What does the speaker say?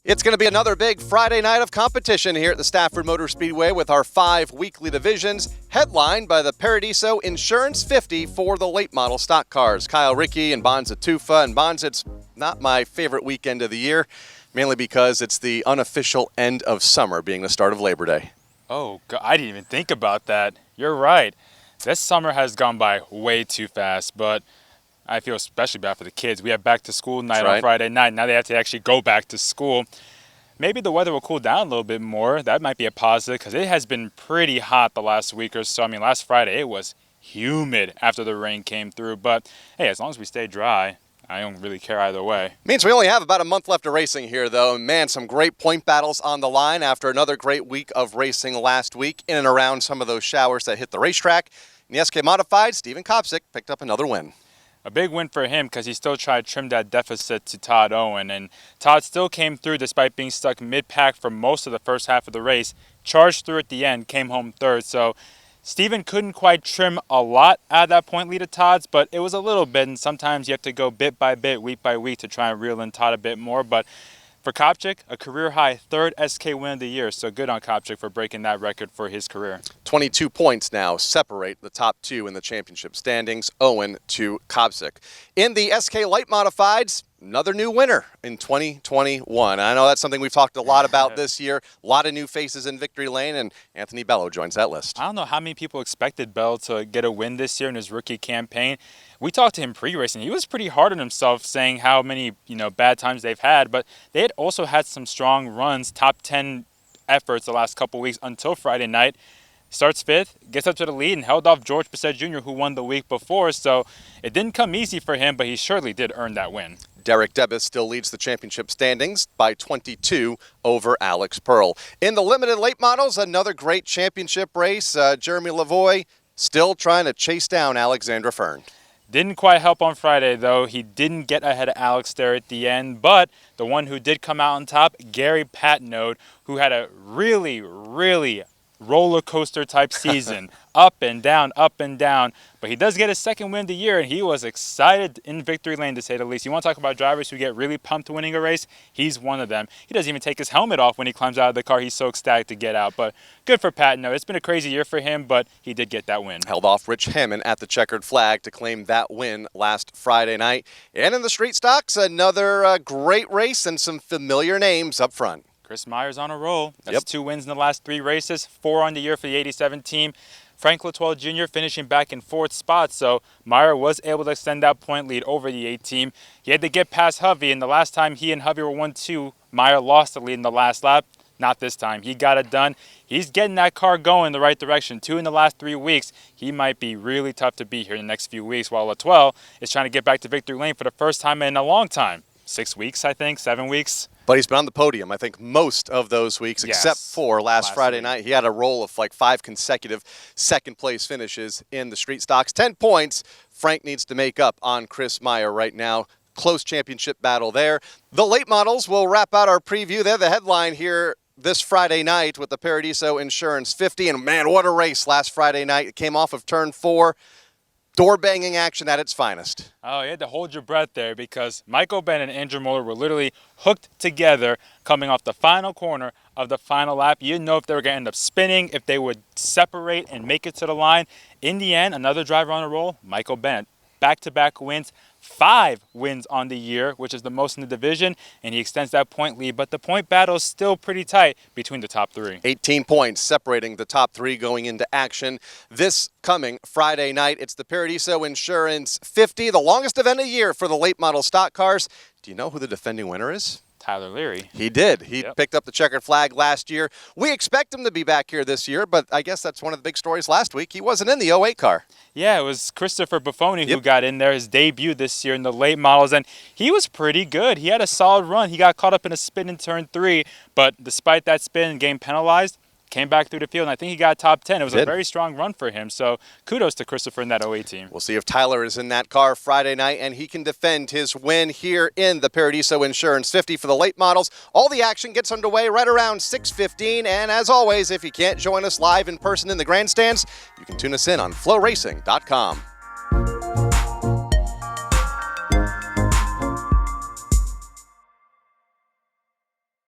It's going to be another big Friday night of competition here at the Stafford Motor Speedway with our 5 weekly divisions, headlined by the Paradiso Insurance 50 for the late model stock cars. Kyle, Rickey, and Bonssa Tufa. And Bonssa, it's not my favorite weekend of the year, mainly because it's the unofficial end of summer, being the start of Labor Day. Oh, God, I didn't even think about that. You're right. This summer has gone by way too fast, but I feel especially bad for the kids. We have back to school night on Friday night. Now they have to actually go back to school. Maybe the weather will cool down a little bit more. That might be a positive because it has been pretty hot the last week or so. I mean, last Friday it was humid after the rain came through. But, hey, as long as we stay dry, I don't really care either way. Means we only have about a month left of racing here, though. Man, some great point battles on the line after another great week of racing last week in and around some of those showers that hit the racetrack. In the SK Modified, Steven Kopsick picked up another win. A big win for him because he still tried to trim that deficit to Todd Owen. And Todd still came through despite being stuck mid-pack for most of the first half of the race. Charged through at the end, came home third. So Steven couldn't quite trim a lot out of that point lead of Todd's, but it was a little bit. And sometimes you have to go bit by bit, week by week to try and reel in Todd a bit more. But for Kopsick, a career-high 3rd SK win of the year. So good on Kopsick for breaking that record for his career. 22 points now separate the top 2 in the championship standings, Owen to Kopsick. In the SK Light Modifieds, another new winner in 2021. I know that's something we've talked a lot about this year. A lot of new faces in victory lane, and Anthony Bello joins that list. I don't know how many people expected Bello to get a win this year in his rookie campaign. We talked to him pre-racing. He was pretty hard on himself, saying how many bad times they've had, but they had also had some strong runs, top 10 efforts the last couple weeks until Friday night. Starts 5th, gets up to the lead, and held off George Bissett Jr., who won the week before. So it didn't come easy for him, but he surely did earn that win. Derek Debus still leads the championship standings by 22 over Alex Pearl. In the limited late models, another great championship race. Jeremy Lavoie still trying to chase down Alexandra Fern. Didn't quite help on Friday, though. He didn't get ahead of Alex there at the end, but the one who did come out on top, Gary Patnode, who had a really roller coaster type season, up and down, but he does get his 2nd win of the year, and he was excited in victory lane, to say the least. You want to talk about drivers who get really pumped winning a race? He's one of them. He doesn't even take his helmet off when he climbs out of the car. He's so ecstatic to get out, but good for Patnode. It's been a crazy year for him, but he did get that win. Held off Rich Hammond at the checkered flag to claim that win last Friday night. And in the street stocks, another great race and some familiar names up front. Chris Meyer's on a roll. That's 2 wins in the last 3 races, 4 on the year for the 87 team. Frank Latoile Jr. finishing back in 4th spot, so Meyer was able to extend that point lead over the 8 team. He had to get past Hovey, and the last time he and Hovey were 1-2, Meyer lost the lead in the last lap. Not this time. He got it done. He's getting that car going in the right direction. 2 in the last 3 weeks. He might be really tough to beat here in the next few weeks, while Latoile is trying to get back to victory lane for the first time in a long time. 6 weeks, I think, 7 weeks. But he's been on the podium, I think, most of those weeks, except for last Friday night. He had a roll of like 5 consecutive second-place finishes in the street stocks. 10 points Frank needs to make up on Chris Meyer right now. Close championship battle there. The late models will wrap out our preview. They're the headline here this Friday night with the Paradiso Insurance 50. And, man, what a race last Friday night. It came off of turn 4. Door-banging action at its finest. Oh, you had to hold your breath there because Michael Bennett and Andrew Muller were literally hooked together coming off the final corner of the final lap. You didn't know if they were going to end up spinning, if they would separate and make it to the line. In the end, another driver on a roll, Michael Bennett. Back-to-back wins, 5 wins on the year, which is the most in the division, and he extends that point lead. But the point battle is still pretty tight between the top 3. 18 points separating the top 3 going into action this coming Friday night. It's the Paradiso Insurance 50, the longest event of the year for the late model stock cars. Do you know who the defending winner is? Tyler Leary. He did. He picked up the checkered flag last year. We expect him to be back here this year, but I guess that's one of the big stories last week. He wasn't in the 08 car. Yeah, it was Christopher Buffoni who got in there, his debut this year in the late models, and he was pretty good. He had a solid run. He got caught up in a spin in turn 3, but despite that spin and getting penalized, came back through the field, and I think he got top 10. It was a very strong run for him, so kudos to Christopher in that 08 team. We'll see if Tyler is in that car Friday night, and he can defend his win here in the Paradiso Insurance 50 for the late models. All the action gets underway right around 6:15, and as always, if you can't join us live in person in the grandstands, you can tune us in on flowracing.com.